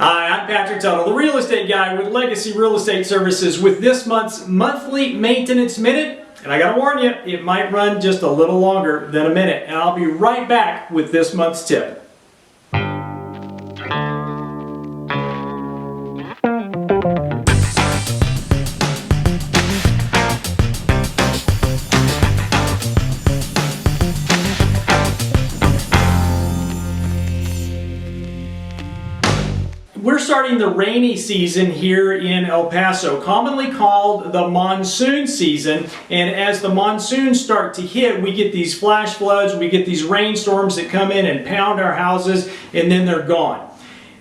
Hi, I'm Patrick Tuttle, the real estate guy with Legacy Real Estate Services with this month's monthly maintenance minute. And I gotta warn you, it might run just a little longer than a minute. And I'll be right back with this month's tip. We're starting the rainy season here in El Paso, commonly called the monsoon season. And as the monsoons start to hit, we get these flash floods, we get these rainstorms that come in and pound our houses, and then they're gone.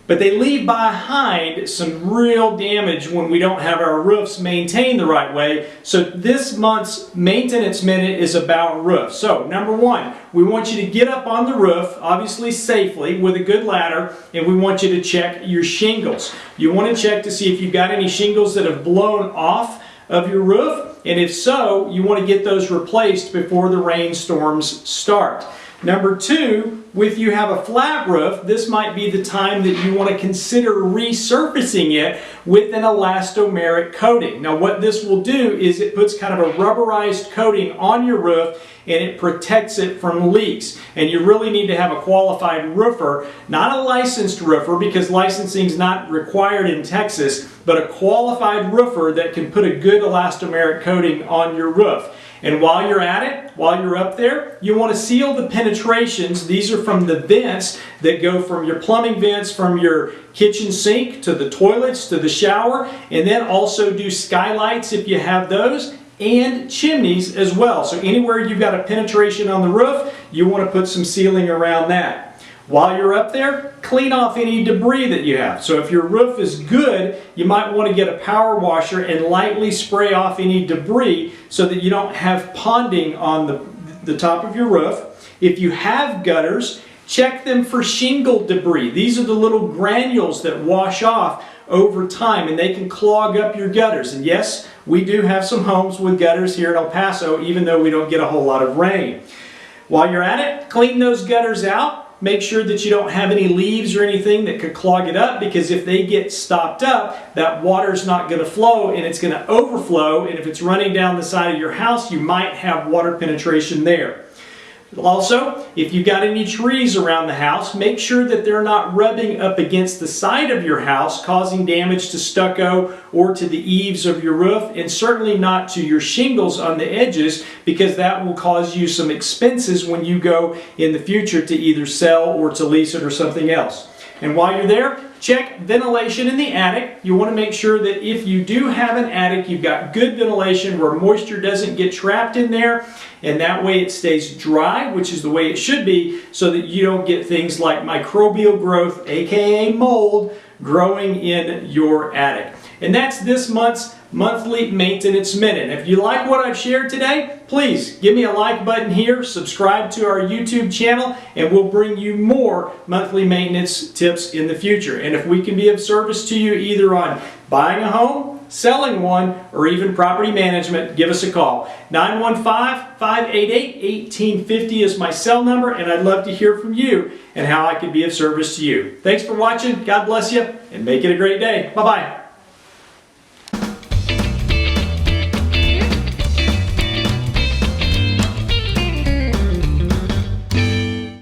But they leave behind some real damage when we don't have our roofs maintained the right way. So this month's maintenance minute is about roofs. So number one, we want you to get up on the roof, obviously safely with a good ladder, and we want you to check your shingles. You want to check to see if you've got any shingles that have blown off of your roof, and if so, you want to get those replaced before the rainstorms start. Number two, if you have a flat roof, this might be the time that you want to consider resurfacing it with an elastomeric coating. Now what this will do is it puts kind of a rubberized coating on your roof and it protects it from leaks. And you really need to have a qualified roofer, not a licensed roofer because licensing is not required in Texas, but a qualified roofer that can put a good elastomeric coating on your roof. And while you're at it, while you're up there, you want to seal the penetrations. These are from the vents that go from your plumbing vents, from your kitchen sink to the toilets to the shower, and then also do skylights if you have those, and chimneys as well. So anywhere you've got a penetration on the roof, you want to put some sealing around that. While you're up there, clean off any debris that you have. So if your roof is good, you might want to get a power washer and lightly spray off any debris so that you don't have ponding on the top of your roof. If you have gutters, check them for shingle debris. These are the little granules that wash off over time and they can clog up your gutters. And yes, we do have some homes with gutters here in El Paso, even though we don't get a whole lot of rain. While you're at it, clean those gutters out. Make sure that you don't have any leaves or anything that could clog it up, because if they get stopped up, that water's not going to flow and it's going to overflow, and if it's running down the side of your house, you might have water penetration there. Also, if you've got any trees around the house, make sure that they're not rubbing up against the side of your house, causing damage to stucco or to the eaves of your roof, and certainly not to your shingles on the edges, because that will cause you some expenses when you go in the future to either sell or to lease it or something else. And while you're there, check ventilation in the attic. You want to make sure that if you do have an attic, you've got good ventilation where moisture doesn't get trapped in there, and that way it stays dry, which is the way it should be, so that you don't get things like microbial growth, aka mold, growing in your attic. And that's this month's monthly maintenance minute. If you like what I've shared today, please give me a like button here, subscribe to our YouTube channel, and we'll bring you more monthly maintenance tips in the future. And if we can be of service to you either on buying a home, selling one, or even property management, give us a call. 915-588-1850 is my cell number, and I'd love to hear from you and how I can be of service to you. Thanks for watching. God bless you, and make it a great day. Bye-bye.